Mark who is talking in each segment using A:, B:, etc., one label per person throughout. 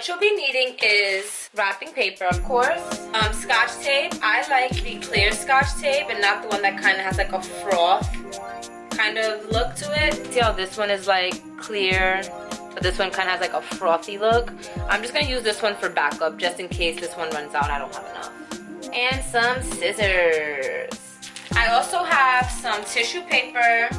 A: what you'll be needing is wrapping paper, of course, scotch tape. I like the clear scotch tape and not the one that kind of has like a froth kind of look to it. See how this one is like clear, but this one kind of has like a frothy look. I'm just gonna use this one for backup just in case this one runs out. I don't have enough. And some scissors. I also have some tissue paper,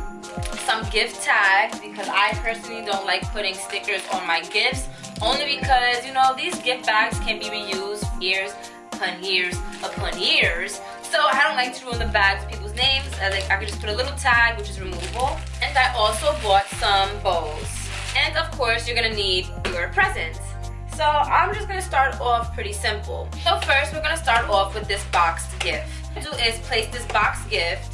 A: some gift tags, because I personally don't like putting stickers on my gifts, only because, you know, these gift bags can be reused years upon years upon years. So I don't like to ruin the bags with people's names. I could just put a little tag, which is removable. And I also bought some bows. And of course, you're gonna need your presents. So I'm just gonna start off pretty simple. So first, we're gonna start off with this boxed gift. What I'll do is place this boxed gift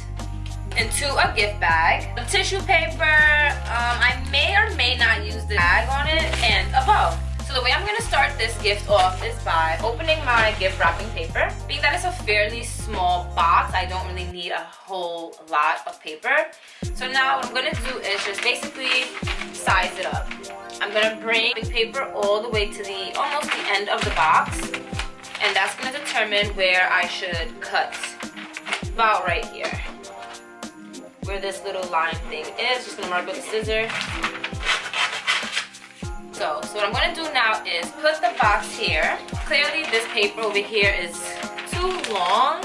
A: into a gift bag. Some tissue paper, I may or may not use the bag on it, and a bow. So the way I'm gonna start this gift off is by opening my gift wrapping paper. Being that it's a fairly small box, I don't really need a whole lot of paper. So now what I'm gonna do is just basically size it up. I'm gonna bring the paper all the way to the almost the end of the box, and that's gonna determine where I should cut. About right here, where this little line thing is. Just gonna mark with a scissor. So what I'm gonna do now is put the box here. Clearly this paper over here is too long,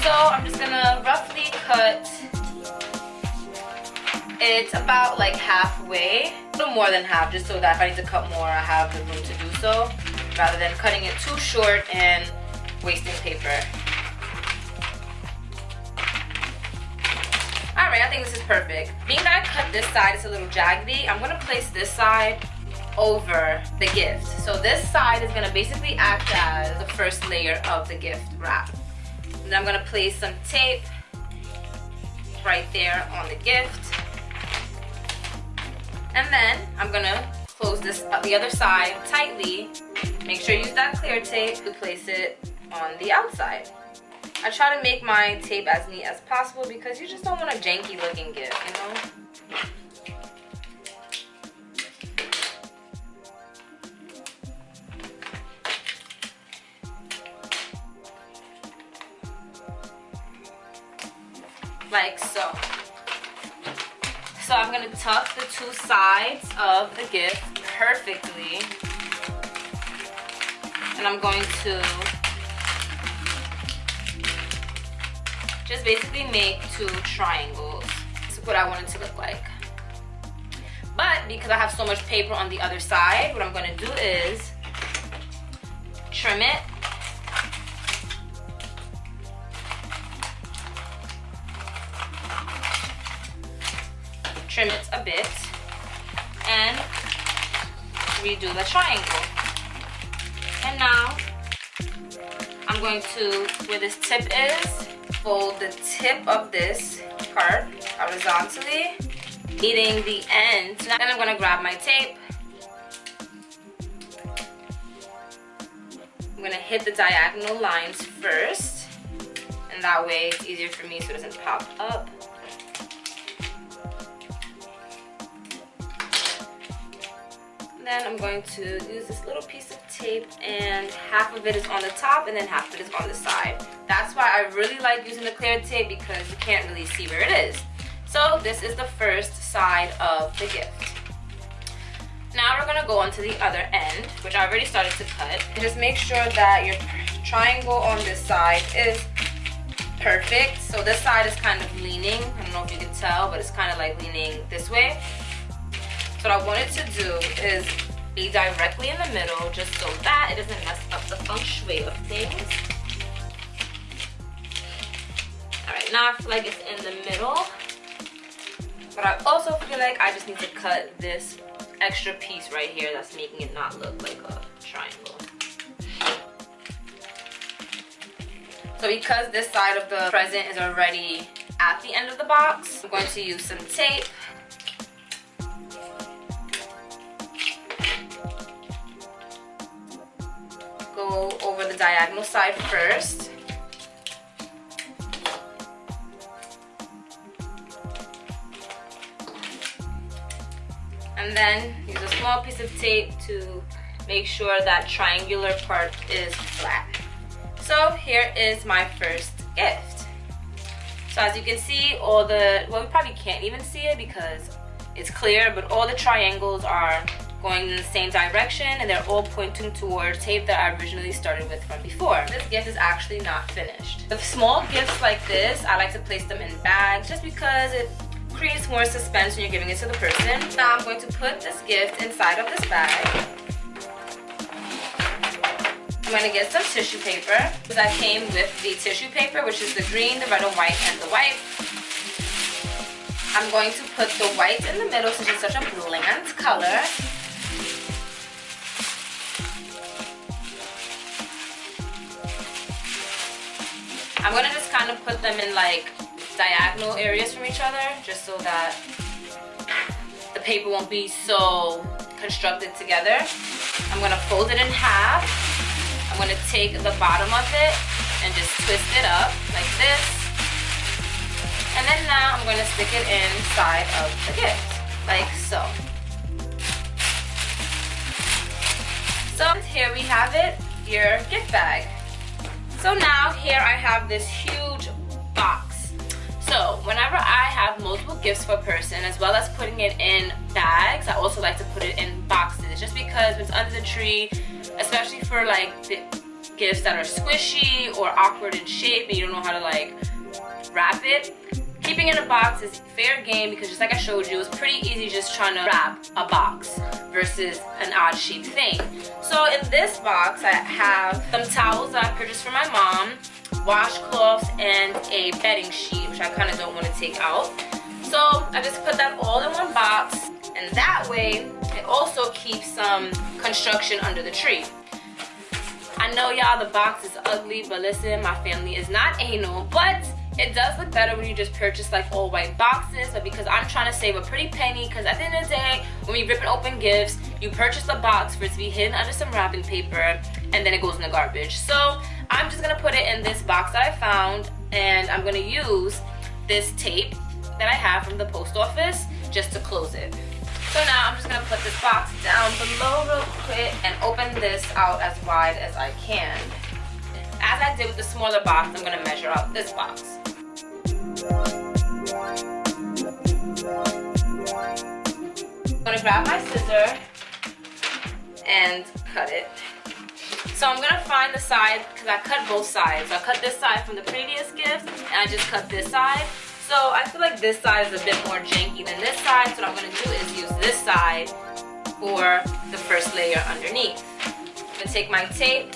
A: so I'm just gonna roughly cut it about like halfway, a little more than half, just so that if I need to cut more, I have the room to do so, rather than cutting it too short and wasting paper. Alright, I think this is perfect. Being that I cut this side, it's a little jaggedy, I'm gonna place this side over the gift. So this side is gonna basically act as the first layer of the gift wrap. And I'm gonna place some tape right there on the gift. And then I'm gonna close this the other side tightly. Make sure you use that clear tape to place it on the outside. I try to make my tape as neat as possible because you just don't want a janky looking gift, you know? Like so. So I'm gonna tuck the two sides of the gift perfectly, and I'm going to just basically make two triangles. This is what I want it to look like. But because I have so much paper on the other side, what I'm gonna do is trim it. Trim it a bit and redo the triangle. And now I'm going to, where this tip is, fold the tip of this part horizontally, meeting the end. Then I'm going to grab my tape. I'm going to hit the diagonal lines first, and that way it's easier for me so it doesn't pop up. Then I'm going to use this little piece of tape, and half of it is on the top and then half of it is on the side. That's why I really like using the clear tape, because you can't really see where it is. So this is the first side of the gift. Now we're going to go on to the other end, which I already started to cut. And just make sure that your triangle on this side is perfect. So this side is kind of leaning. I don't know if you can tell, but it's kind of like leaning this way. So what I wanted to do is be directly in the middle, just so that it doesn't mess up the feng shui of things. Alright, now I feel like it's in the middle. But I also feel like I just need to cut this extra piece right here that's making it not look like a triangle. So because this side of the present is already at the end of the box, I'm going to use some tape. Go over the diagonal side first. And then use a small piece of tape to make sure that triangular part is flat. So here is my first gift. So as you can see, all the, well, we probably can't even see it because it's clear, but all the triangles are going in the same direction and they're all pointing towards tape that I originally started with from before. This gift is actually not finished. With small gifts like this, I like to place them in bags just because it creates more suspense when you're giving it to the person. Now I'm going to put this gift inside of this bag. I'm going to get some tissue paper. That came with the tissue paper, which is the green, the red and white, and the white. I'm going to put the white in the middle since it's such a bland color. I'm going to just kind of put them in like diagonal areas from each other just so that the paper won't be so constructed together. I'm going to fold it in half. I'm going to take the bottom of it and just twist it up like this. And then now I'm going to stick it inside of the gift, like so. So here we have it, your gift bag. So now here I have this huge box. So whenever I have multiple gifts for a person, as well as putting it in bags, I also like to put it in boxes just because it's under the tree, especially for like the gifts that are squishy or awkward in shape and you don't know how to like wrap it. Keeping it in a box is fair game because just like I showed you, it's pretty easy just trying to wrap a box versus an odd shaped thing. So in this box I have some towels that I purchased for my mom, washcloths, and a bedding sheet, which I kind of don't want to take out. So I just put that all in one box, and that way it also keeps some construction under the tree. I know y'all, the box is ugly, but listen, my family is not anal, but it does look better when you just purchase like all white boxes. But because I'm trying to save a pretty penny, because at the end of the day, when we rip and open gifts, you purchase the box for it to be hidden under some wrapping paper and then it goes in the garbage. So I'm just gonna put it in this box that I found, and I'm gonna use this tape that I have from the post office just to close it. So now I'm just gonna put this box down below real quick and open this out as wide as I can. As I did with the smaller box, I'm gonna measure out this box. I'm gonna grab my scissor and cut it. So I'm gonna find the side, because I cut both sides. So I cut this side from the previous gift, and I just cut this side. So I feel like this side is a bit more janky than this side, so what I'm gonna do is use this side for the first layer underneath. I'm gonna take my tape,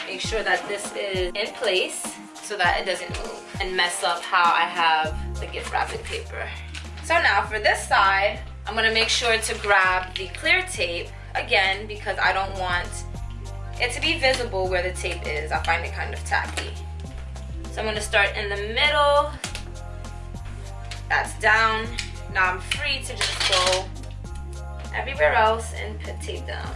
A: make sure that this is in place so that it doesn't move and mess up how I have the gift wrapping paper. So now for this side, I'm gonna make sure to grab the clear tape again because I don't want it to be visible where the tape is. I find it kind of tacky. So I'm gonna start in the middle. That's down. Now I'm free to just go everywhere else and put tape down.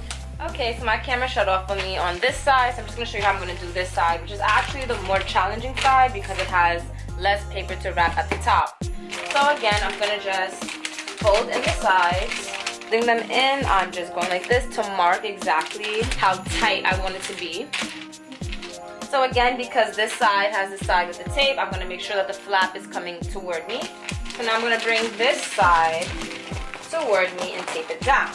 A: Okay, so my camera shut off on me on this side, so I'm just going to show you how I'm going to do this side, which is actually the more challenging side because it has less paper to wrap at the top. So again, I'm going to just fold in the sides, bring them in. I'm just going like this to mark exactly how tight I want it to be. So again, because this side has the side with the tape, I'm going to make sure that the flap is coming toward me. So now I'm going to bring this side toward me and tape it down.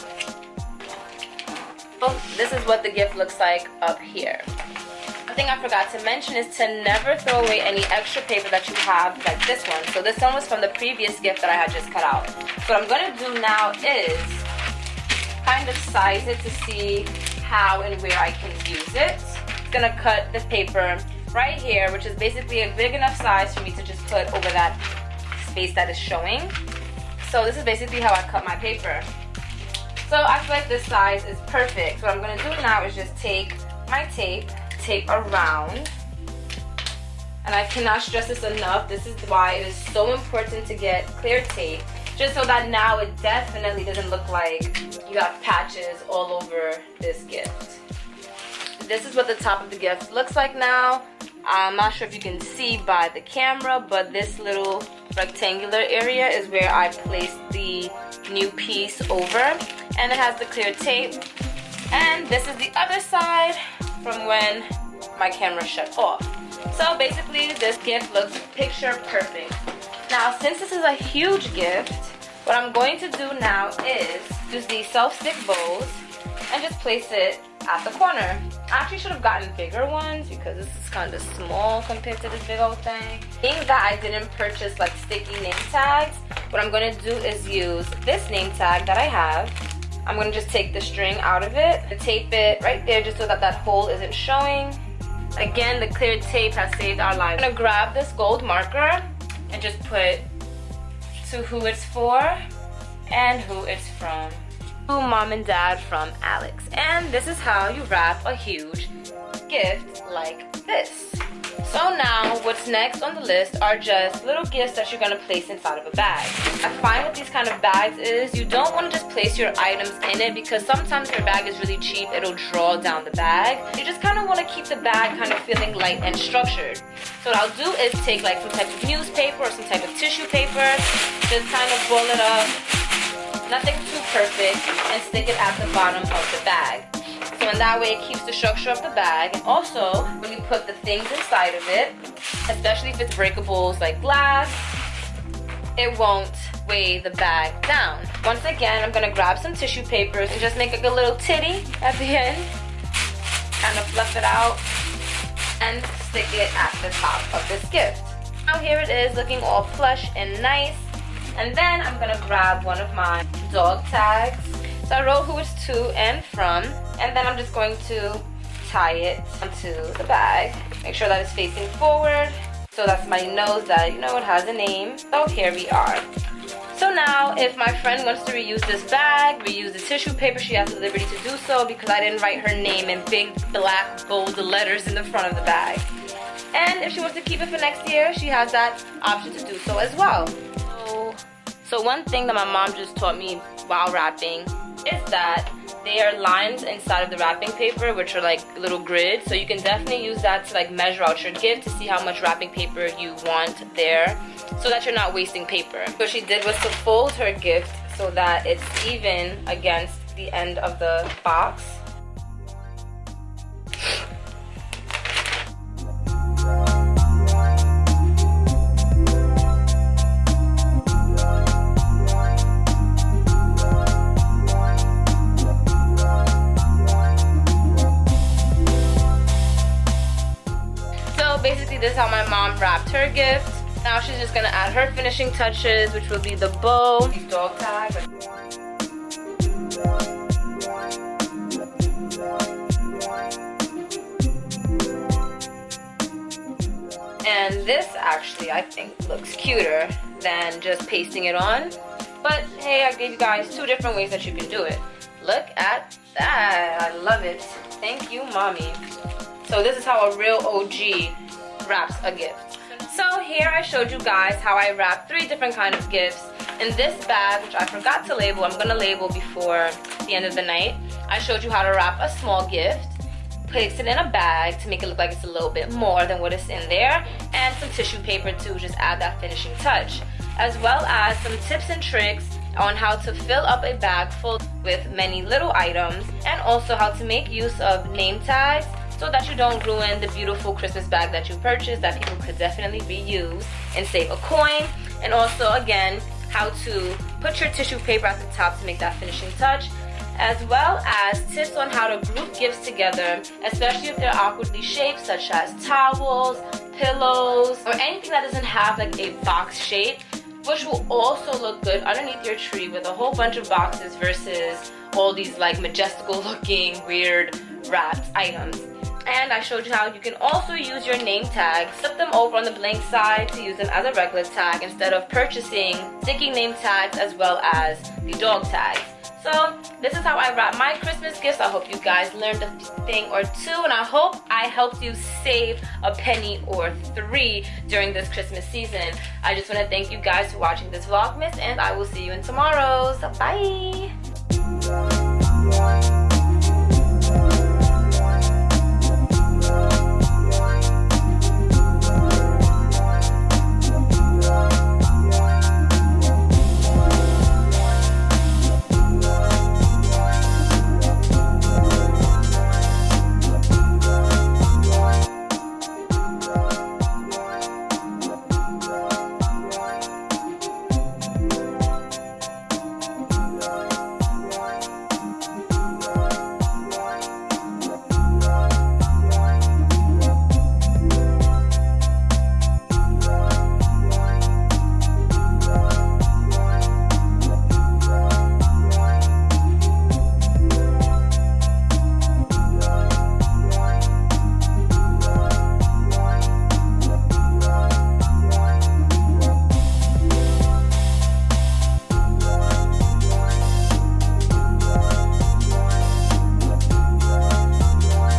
A: So this is what the gift looks like up here. The thing I forgot to mention is to never throw away any extra paper that you have, like this one. So this one was from the previous gift that I had just cut out. So what I'm going to do now is kind of size it to see how and where I can use it. I'm going to cut the paper right here, which is basically a big enough size for me to just put over that space that is showing. So this is basically how I cut my paper. So I feel like this size is perfect. So what I'm going to do now is just take my tape around. And I cannot stress this enough. This is why it is so important to get clear tape. Just so that now it definitely doesn't look like you have patches all over this gift. This is what the top of the gift looks like now. I'm not sure if you can see by the camera, but this little rectangular area is where I placed the new piece over, and it has the clear tape. And this is the other side from when my camera shut off. So basically this gift looks picture perfect. Now since this is a huge gift, what I'm going to do now is use these self-stick bows and just place it at the corner. I actually should have gotten bigger ones because this is kind of small compared to this big old thing. Being that I didn't purchase like sticky name tags, what I'm going to do is use this name tag that I have. I'm going to just take the string out of it and tape it right there just so that that hole isn't showing. Again, the clear tape has saved our lives. I'm going to grab this gold marker and just put to who it's for and who it's from. To Mom and Dad from Alex. And this is how you wrap a huge gift like this. So now what's next on the list are just little gifts that you're going to place inside of a bag. I find with these kind of bags is you don't want to just place your items in it because sometimes your bag is really cheap, it'll draw down the bag. You just kind of want to keep the bag kind of feeling light and structured. So what I'll do is take like some type of newspaper or some type of tissue paper, just kind of roll it up, nothing too perfect, and stick it at the bottom of the bag. So in that way it keeps the structure of the bag. And also when you put the things inside of it, especially if it's breakables like glass, it won't weigh the bag down. Once again, I'm gonna grab some tissue papers and just make like a little titty at the end. Kind of fluff it out and stick it at the top of this gift. Now here it is looking all plush and nice. And then I'm gonna grab one of my dog tags. So I wrote who it's to and from, and then I'm just going to tie it onto the bag. Make sure that it's facing forward, so that somebody knows that, you know, it has a name. So here we are. So now, if my friend wants to reuse this bag, reuse the tissue paper, she has the liberty to do so because I didn't write her name in big, black, bold letters in the front of the bag. And if she wants to keep it for next year, she has that option to do so as well. So one thing that my mom just taught me while wrapping is that there are lines inside of the wrapping paper which are like little grids, so you can definitely use that to like measure out your gift to see how much wrapping paper you want there so that you're not wasting paper. What she did was to fold her gift so that it's even against the end of the box. Basically, this is how my mom wrapped her gift. Now she's just gonna add her finishing touches, which will be the bow, these dog tags. And this actually, I think, looks cuter than just pasting it on. But hey, I gave you guys 2 different ways that you can do it. Look at that. I love it. Thank you, mommy. So this is how a real OG wraps a gift. So here I showed you guys how I wrap 3 different kinds of gifts. In this bag, which I forgot to label, I'm gonna label before the end of the night. I showed you how to wrap a small gift, place it in a bag to make it look like it's a little bit more than what is in there, and some tissue paper to just add that finishing touch, as well as some tips and tricks on how to fill up a bag full with many little items, and also how to make use of name tags so that you don't ruin the beautiful Christmas bag that you purchased that people could definitely reuse and save a coin. And also, again, how to put your tissue paper at the top to make that finishing touch, as well as tips on how to group gifts together, especially if they're awkwardly shaped, such as towels, pillows, or anything that doesn't have like a box shape, which will also look good underneath your tree with a whole bunch of boxes versus all these like majestical looking weird wrapped items. And I showed you how you can also use your name tags, flip them over on the blank side to use them as a regular tag instead of purchasing sticky name tags as well as the dog tags. So this is how I wrap my Christmas gifts. I hope you guys learned a thing or 2, and I hope I helped you save a penny or 3 during this Christmas season. I just want to thank you guys for watching this Vlogmas, and I will see you in tomorrow's. Bye!